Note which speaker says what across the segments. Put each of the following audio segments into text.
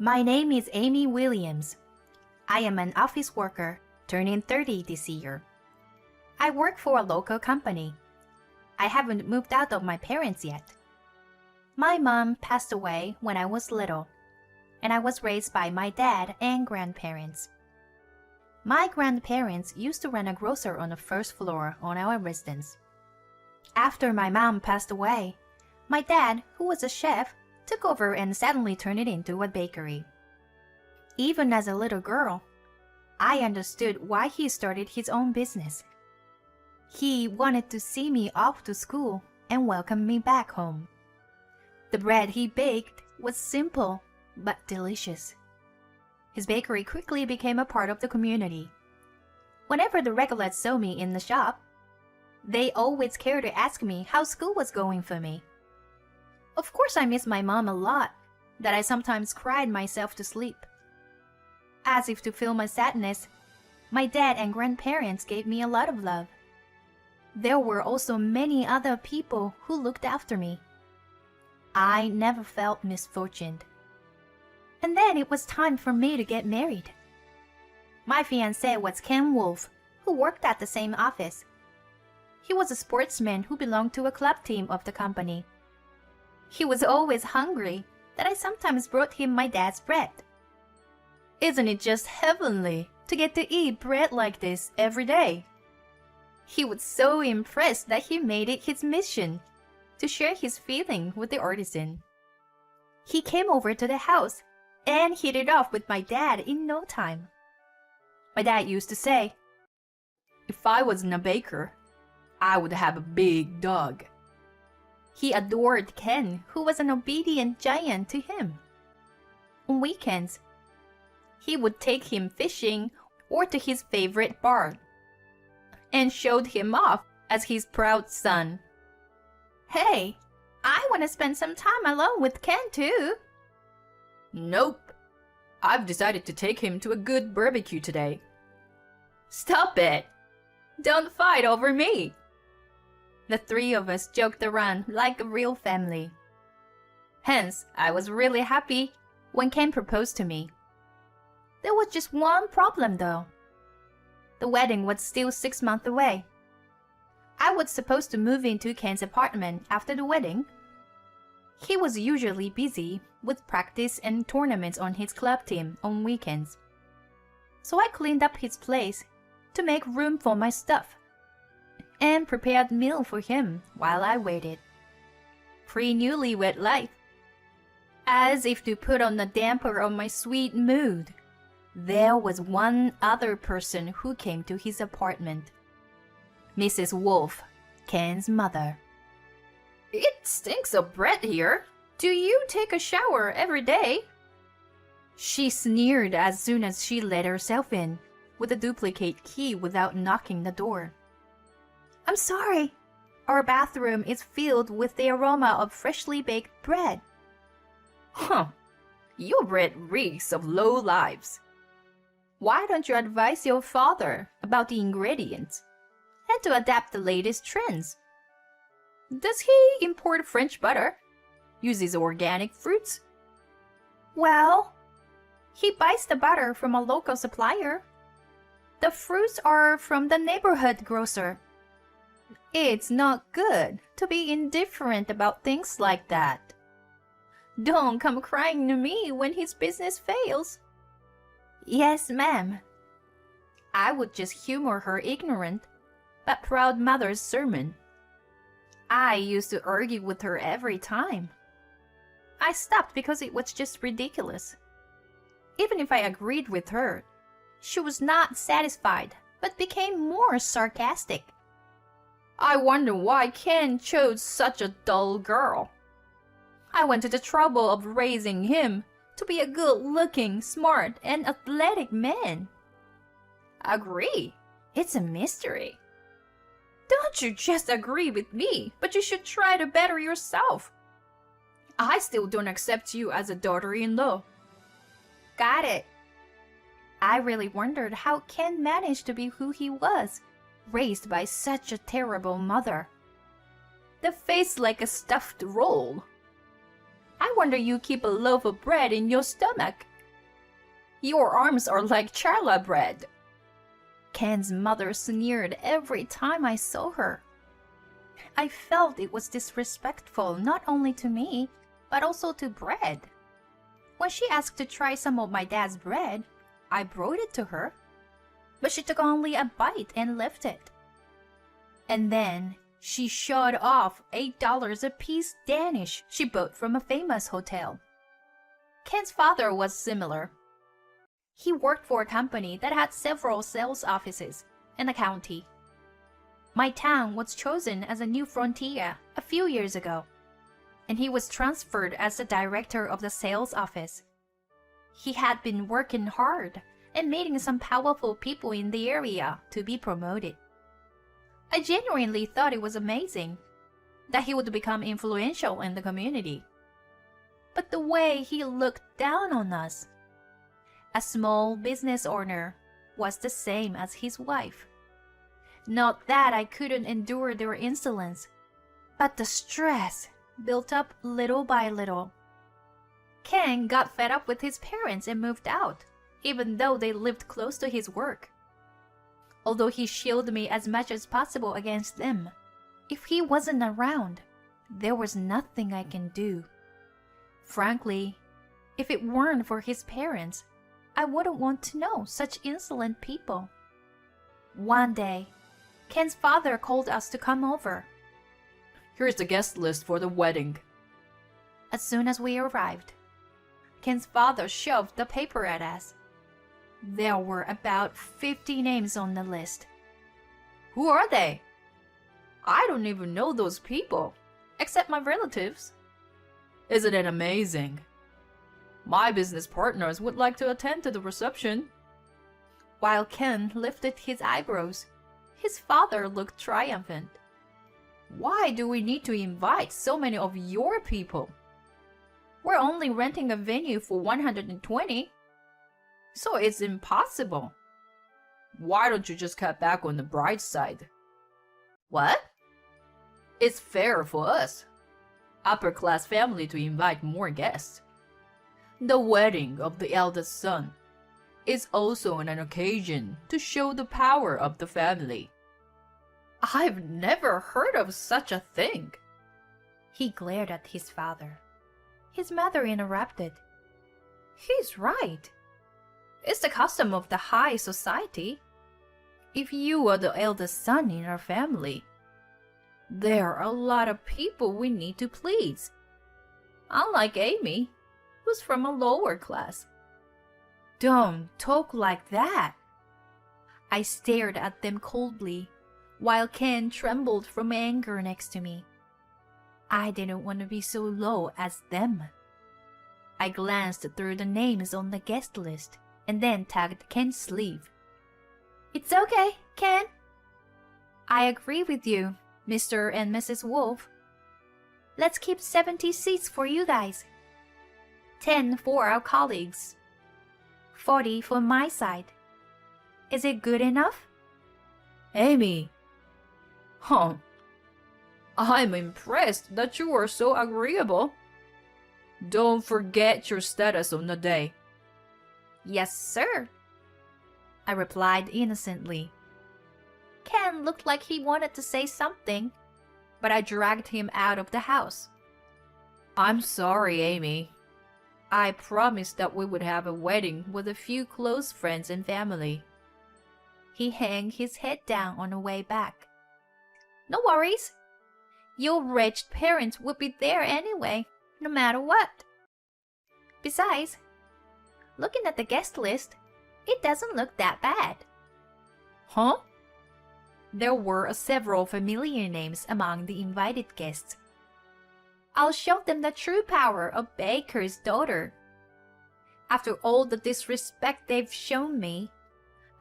Speaker 1: My name is Amy Williams. I am an office worker, turning 30 this year. I work for a local company. I haven't moved out of my parents yet. My mom passed away when I was little, and I was raised by my dad and grandparents. My grandparents used to run a grocer on the first floor on our residence. After my mom passed away, my dad, who was a chef, took over and suddenly turned it into a bakery. Even as a little girl, I understood why he started his own business. He wanted to see me off to school and welcome me back home. The bread he baked was simple but delicious. His bakery quickly became a part of the community. Whenever the regulars saw me in the shop, they always cared to ask me how school was going for me. Of course, I miss my mom a lot, that I sometimes cried myself to sleep. As if to feel my sadness, my dad and grandparents gave me a lot of love. There were also many other people who looked after me. I never felt misfortuned. And then it was time for me to get married. My fiancé was Ken Wolf, who worked at the same office. He was a sportsman who belonged to a club team of the company. He was always hungry that I sometimes brought him my dad's bread. Isn't it just heavenly to get to eat bread like this every day? He was so impressed that he made it his mission to share his feeling with the artisan. He came over to the house and hit it off with my dad in no time. My dad used to say, "If I wasn't a baker, I would have a big dog." He adored Ken, who was an obedient giant to him. On weekends, he would take him fishing or to his favorite bar and showed him off as his proud son. "Hey, I want to spend some time alone with Ken too." "Nope. I've decided to take him to a good barbecue today." "Stop it! Don't fight over me." The three of us joked around like a real family. Hence, I was really happy when Ken proposed to me. There was just one problem though. The wedding was still 6 months away. I was supposed to move into Ken's apartment after the wedding. He was usually busy with practice and tournaments on his club team on weekends. So I cleaned up his place to make room for my stuff and prepared meal for him while I waited. Pre-newlywed life. As if to put on a damper on my sweet mood, there was one other person who came to his apartment. Mrs. Wolf, Ken's mother. "It stinks of bread here. Do you take a shower every day?" She sneered as soon as she let herself in, with a duplicate key without knocking the door. "I'm sorry. Our bathroom is filled with the aroma of freshly baked bread." "Huh. Your bread reeks of low lives. Why don't you advise your father about the ingredients and to adapt the latest trends? Does he import French butter? Uses organic fruits?" "Well, he buys the butter from a local supplier. The fruits are from the neighborhood grocer. It's not good to be indifferent about things like that. Don't come crying to me when his business fails." "Yes, ma'am." I would just humor her ignorant but proud mother's sermon. I used to argue with her every time. I stopped because it was just ridiculous. Even if I agreed with her, she was not satisfied but became more sarcastic. "I wonder why Ken chose such a dull girl. I went to the trouble of raising him to be a good-looking, smart, and athletic man." "Agree? It's a mystery." "Don't you just agree with me, but you should try to better yourself. I still don't accept you as a daughter-in-law." Got it. I really wondered how Ken managed to be who he was, raised by such a terrible mother. The face like a stuffed roll. I wonder you keep a loaf of bread in your stomach Your arms are like challah bread. Ken's mother sneered every time I saw her. I felt it was disrespectful not only to me, but also to bread. When she asked to try some of my dad's bread, I brought it to her, but she took only a bite and left it. And then she showed off $8 a piece Danish she bought from a famous hotel. Ken's father was similar. He worked for a company that had several sales offices in the county. My town was chosen as a new frontier a few years ago, and he was transferred as the director of the sales office. He had been working hard and meeting some powerful people in the area to be promoted. I genuinely thought it was amazing that he would become influential in the community. But the way he looked down on us, a small business owner, was the same as his wife. Not that I couldn't endure their insolence, but the stress built up little by little. Ken got fed up with his parents and moved out, even though they lived close to his work. Although he shielded me as much as possible against them, if he wasn't around, there was nothing I can do. Frankly, if it weren't for his parents, I wouldn't want to know such insolent people. One day, Ken's father called us to come over. Here's the guest list for the wedding. As soon as we arrived, Ken's father shoved the paper at us. There were about 50 names on the list. Who are they? I don't even know those people, except my relatives. Isn't it amazing? My business partners would like to attend to the reception. While Ken lifted his eyebrows, his father looked triumphant. Why do we need to invite so many of your people? We're only renting a venue for 120, so it's impossible. Why don't you just cut back on the bride's side? What? It's fair for us, upper-class family, to invite more guests. The wedding of the eldest son is also an occasion to show the power of the family. I've never heard of such a thing. He glared at his father. His mother interrupted. He's right. It's the custom of the high society. If you are the eldest son in our family, there are a lot of people we need to please. Unlike Amy, who's from a lower class. Don't talk like that. I stared at them coldly, while Ken trembled from anger next to me. I didn't want to be so low as them. I glanced through the names on the guest list and then tugged Ken's sleeve. It's okay, Ken. I agree with you, Mr. and Mrs. Wolf. Let's keep 70 seats for you guys. 10 for our colleagues. 40 for my side. Is it good enough? Amy. Huh. I'm impressed that you are so agreeable. Don't forget your status on the day. Yes, sir, I replied innocently. Ken looked like he wanted to say something, but I dragged him out of the house. I'm sorry, Amy. I promised that we would have a wedding with a few close friends and family. He hung his head down on the way back. No worries. Your rich parents would be there anyway, no matter what. Besides, looking at the guest list, it doesn't look that bad. Huh? There were several familiar names among the invited guests. I'll show them the true power of Baker's daughter. After all the disrespect they've shown me,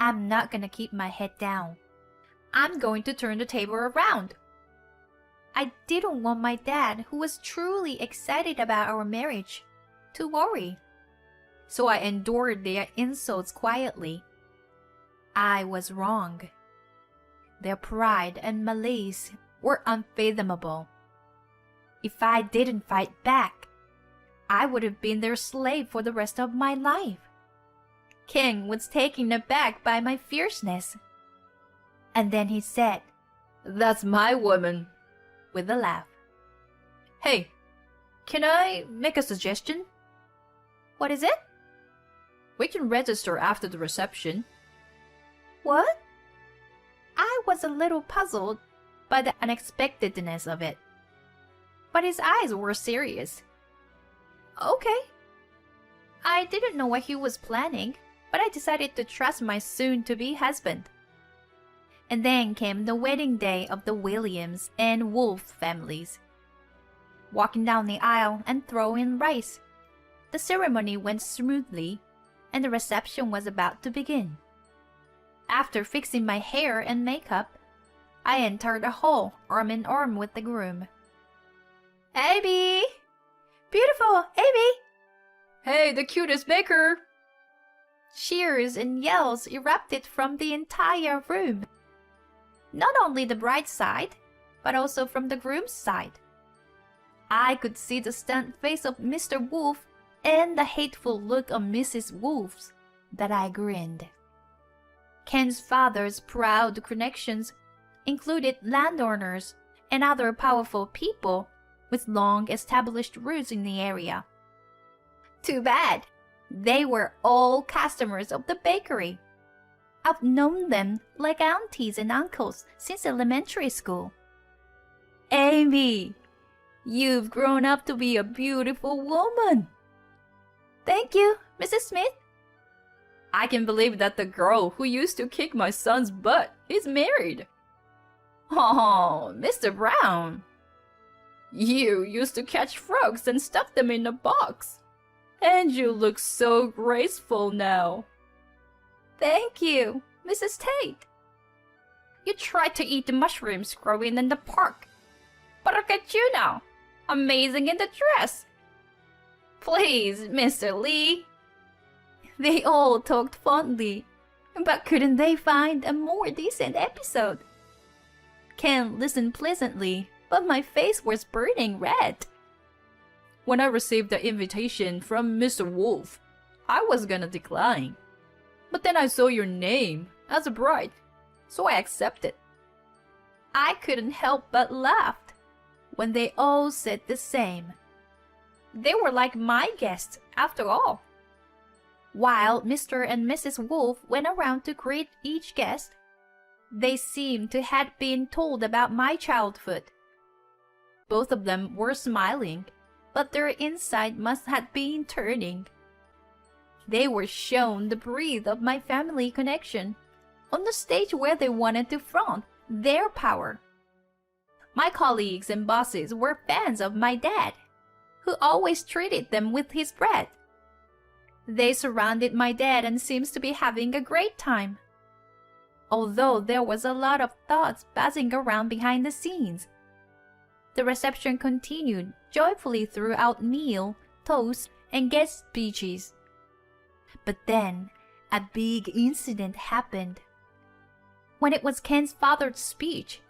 Speaker 1: I'm not gonna keep my head down. I'm going to turn the table around. I didn't want my dad, who was truly excited about our marriage, to worry. So I endured their insults quietly. I was wrong. Their pride and malice were unfathomable. If I didn't fight back, I would have been their slave for the rest of my life. Ken was taken aback by my fierceness. And then he said, "That's my woman," with a laugh. "Hey, can I make a suggestion?" "What is it?" "We can register after the reception." "What?" I was a little puzzled by the unexpectedness of it. But his eyes were serious. "Okay." I didn't know what he was planning, but I decided to trust my soon-to-be husband. And then came the wedding day of the Williams and Wolf families. Walking down the aisle and throwing rice, the ceremony went smoothly, and the reception was about to begin. After fixing my hair and makeup, I entered the hall arm in arm with the groom. "Abby! Beautiful Abby!" "Hey, the cutest baker!" Cheers and yells erupted from the entire room. Not only the bride's side, but also from the groom's side. I could see the stunned face of Mr. Wolf and the hateful look on Mrs. Wolf's, but I grinned. Ken's father's proud connections included landowners and other powerful people with long-established roots in the area. Too bad. They were all customers of the bakery. I've known them like aunties and uncles since elementary school. "Amy, you've grown up to be a beautiful woman." "Thank you, Mrs. Smith." "I can believe that the girl who used to kick my son's butt is married." "Oh, Mr. Brown. You used to catch frogs and stuff them in a box. And you look so graceful now." "Thank you, Mrs. Tate." "You tried to eat the mushrooms growing in the park. But look at you now, amazing in the dress." "Please, Mr. Lee." They all talked fondly, but couldn't they find a more decent episode? Ken listened pleasantly, but my face was burning red. When I received the invitation from Mr. Wolf, I was gonna decline. But then I saw your name as a bride, so I accepted. I couldn't help but laugh when they all said the same. They were like my guests, after all. While Mr. and Mrs. Wolf went around to greet each guest, they seemed to have been told about my childhood. Both of them were smiling, but their inside must have been turning. They were shown the breadth of my family connection on the stage where they wanted to flaunt their power. My colleagues and bosses were fans of my dad, who always treated them with his bread. They surrounded my dad and seems to be having a great time. Although there was a lot of thoughts buzzing around behind the scenes. The reception continued joyfully throughout meal, toast, and guest speeches. But then, a big incident happened. When it was Ken's father's speech,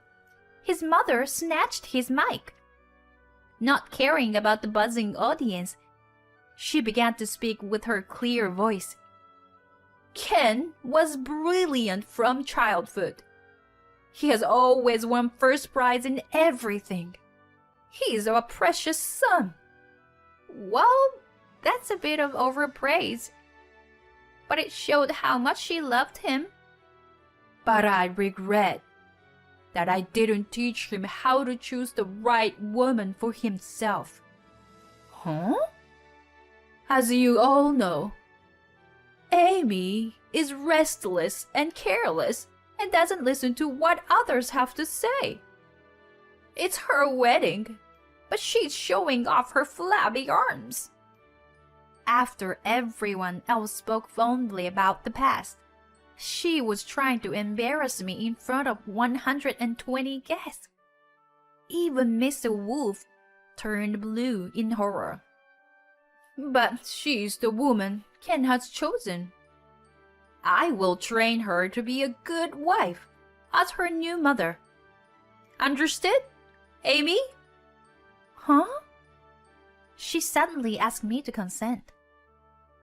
Speaker 1: his mother snatched his mic. Not caring about the buzzing audience, she began to speak with her clear voice. "Ken was brilliant from childhood. He has always won first prize in everything. He is our precious son." Well, that's a bit of overpraise. But it showed how much she loved him. "But I regret that I didn't teach him how to choose the right woman for himself." "Huh?" "As you all know, Amy is restless and careless and doesn't listen to what others have to say. It's her wedding, but she's showing off her flabby arms." After everyone else spoke fondly about the past, she was trying to embarrass me in front of 120 guests. Even Mr. Wolf turned blue in horror. But she's the woman Ken has chosen. I will train her to be a good wife as her new mother. Understood, Amy? Huh? She suddenly asked me to consent.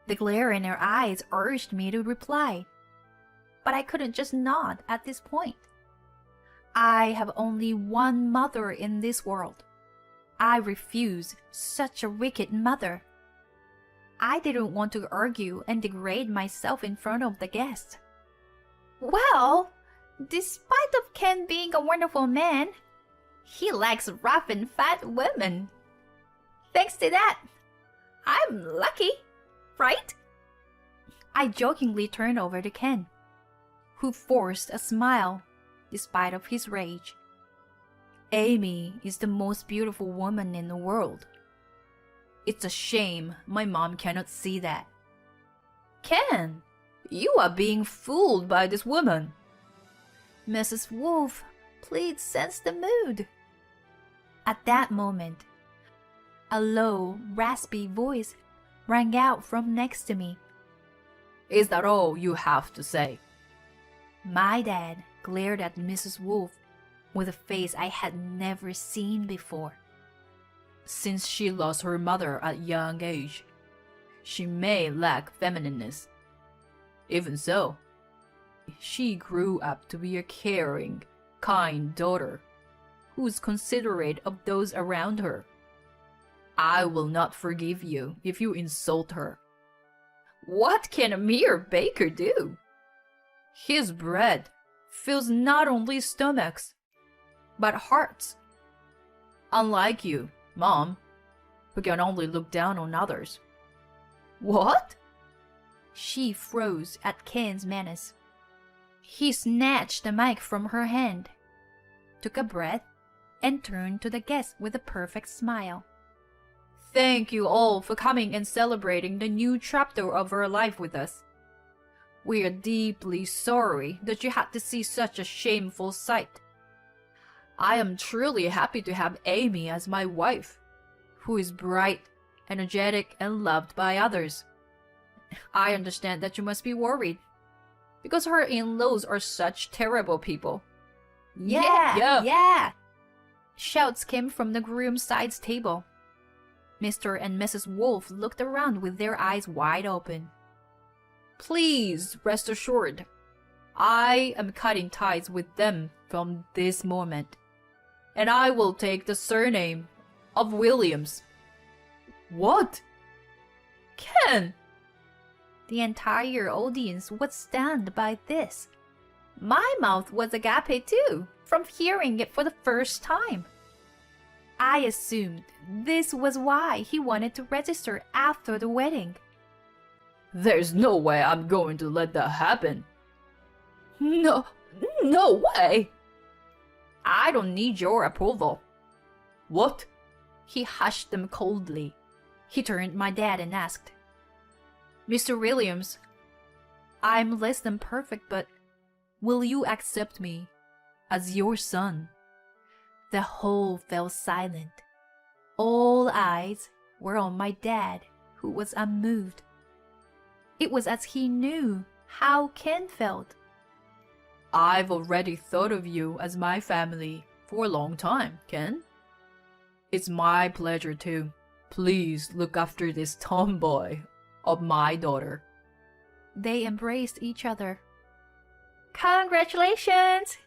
Speaker 1: The glare in her eyes urged me to reply, but I couldn't just nod at this point. I have only one mother in this world. I refuse such a wicked mother. I didn't want to argue and degrade myself in front of the guests. Well, despite of Ken being a wonderful man, he likes rough and fat women. Thanks to that, I'm lucky, right? I jokingly turned over to Ken, who forced a smile despite of his rage. Amy is the most beautiful woman in the world. It's a shame my mom cannot see that. Ken, you are being fooled by this woman. Mrs. Wolf, please sense the mood. At that moment, a low, raspy voice rang out from next to me. Is that all you have to say? My dad glared at Mrs. Wolf with a face I had never seen before. Since she lost her mother at a young age, she may lack feminineness. Even so, she grew up to be a caring, kind daughter who is considerate of those around her. I will not forgive you if you insult her. What can a mere baker do? His bread fills not only stomachs, but hearts. Unlike you, Mom, who can only look down on others. What? She froze at Ken's menace. He snatched the mic from her hand, took a breath, and turned to the guests with a perfect smile. Thank you all for coming and celebrating the new chapter of our life with us. We are deeply sorry that you had to see such a shameful sight. I am truly happy to have Amy as my wife, who is bright, energetic, and loved by others. I understand that you must be worried, because her in-laws are such terrible people. Yeah! Shouts came from the groom's side table. Mr. and Mrs. Wolf looked around with their eyes wide open. Please rest assured, I am cutting ties with them from this moment, and I will take the surname of Williams. What? Ken! The entire audience was stunned by this. My mouth was agape too, from hearing it for the first time. I assumed this was why he wanted to register after the wedding. There's no way I'm going to let that happen. No way! I don't need your approval. What? He hushed them coldly. He turned to my dad and asked, Mr. Williams, I'm less than perfect, but will you accept me as your son? The whole fell silent. All eyes were on my dad, who was unmoved. It was as he knew how Ken felt. I've already thought of you as my family for a long time, Ken. It's my pleasure to please look after this tomboy of my daughter. They embraced each other. Congratulations!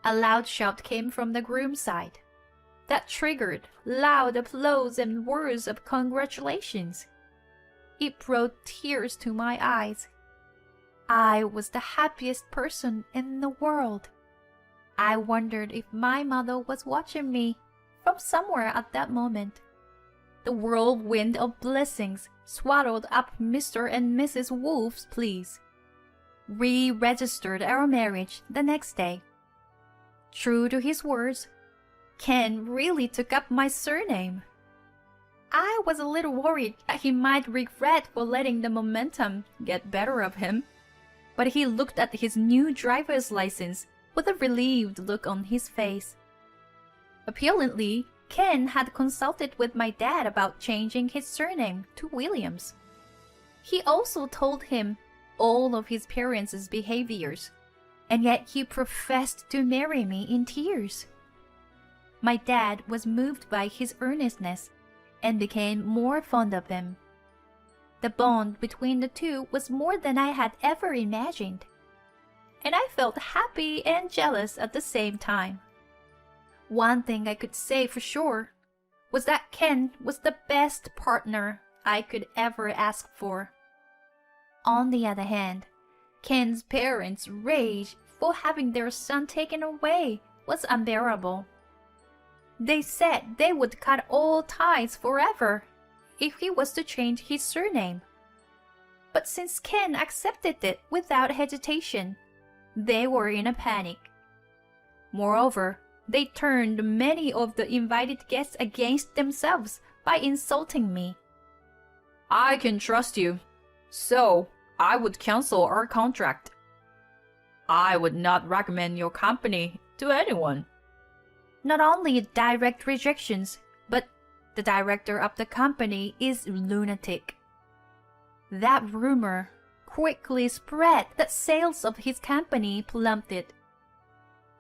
Speaker 1: A loud shout came from the groom's side. That triggered loud applause and words of congratulations. It brought tears to my eyes. I was the happiest person in the world. I wondered if my mother was watching me from somewhere at that moment. The whirlwind of blessings swallowed up Mr. and Mrs. Wolf's pleas. We registered our marriage the next day. True to his words, Ken really took up my surname. I was a little worried that he might regret for letting the momentum get better of him, but he looked at his new driver's license with a relieved look on his face. Apparently, Ken had consulted with my dad about changing his surname to Williams. He also told him all of his parents' behaviors, and yet he professed to marry me in tears. My dad was moved by his earnestness and became more fond of him. The bond between the two was more than I had ever imagined, and I felt happy and jealous at the same time. One thing I could say for sure was that Ken was the best partner I could ever ask for. On the other hand, Ken's parents' rage for having their son taken away was unbearable. They said they would cut all ties forever if he was to change his surname. But since Ken accepted it without hesitation, they were in a panic. Moreover, they turned many of the invited guests against themselves by insulting me. "I can trust you, so I would cancel our contract. I would not recommend your company to anyone." Not only direct rejections, but the director of the company is lunatic. That rumor quickly spread that sales of his company plummeted.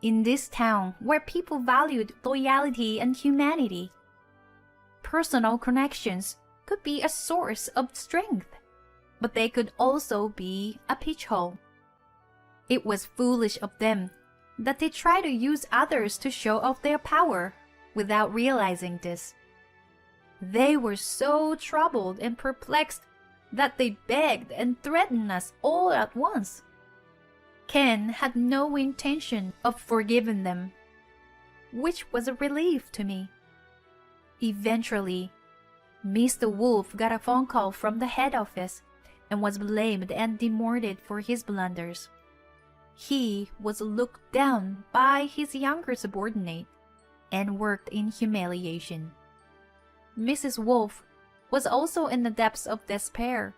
Speaker 1: In this town where people valued loyalty and humanity, personal connections could be a source of strength, but they could also be a pitchhole. It was foolish of them that they try to use others to show off their power without realizing this. They were so troubled and perplexed that they begged and threatened us all at once. Ken had no intention of forgiving them, which was a relief to me. Eventually, Mr. Wolf got a phone call from the head office and was blamed and demoted for his blunders. He was looked down by his younger subordinate and worked in humiliation. Mrs. Wolf was also in the depths of despair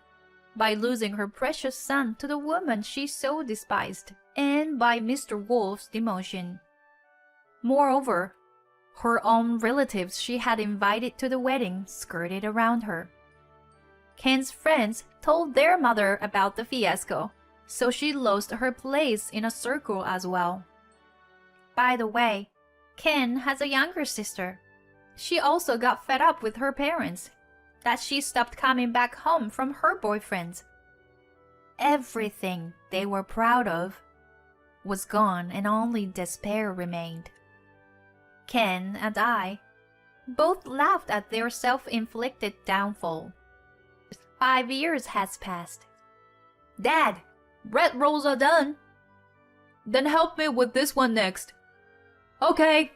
Speaker 1: by losing her precious son to the woman she so despised, and by Mr. Wolf's demotion. Moreover, her own relatives she had invited to the wedding skirted around her. Ken's friends told their mother about the fiasco, so she lost her place in a circle as well. By the way, Ken has a younger sister. She also got fed up with her parents, that she stopped coming back home from her boyfriends. Everything they were proud of was gone and only despair remained. Ken and I both laughed at their self-inflicted downfall. 5 years has passed. "Dad, bread rolls are done." "Then help me with this one next." "Okay."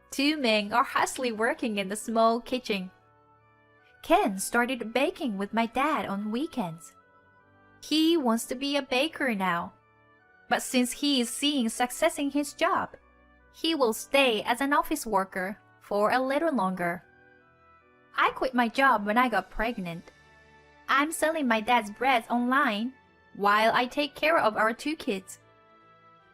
Speaker 1: Two men are hustily working in the small kitchen. Ken started baking with my dad on weekends. He wants to be a baker now, but since he is seeing success in his job, he will stay as an office worker for a little longer. I quit my job when I got pregnant. I'm selling my dad's bread online while I take care of our 2 kids.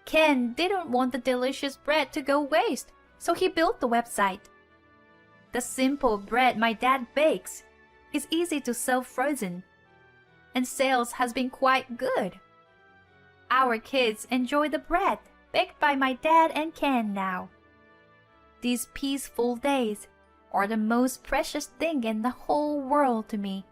Speaker 1: Ken didn't want the delicious bread to go waste, so he built the website. The simple bread my dad bakes is easy to sell frozen, and sales has been quite good. Our kids enjoy the bread baked by my dad and Ken now. These peaceful days are the most precious thing in the whole world to me.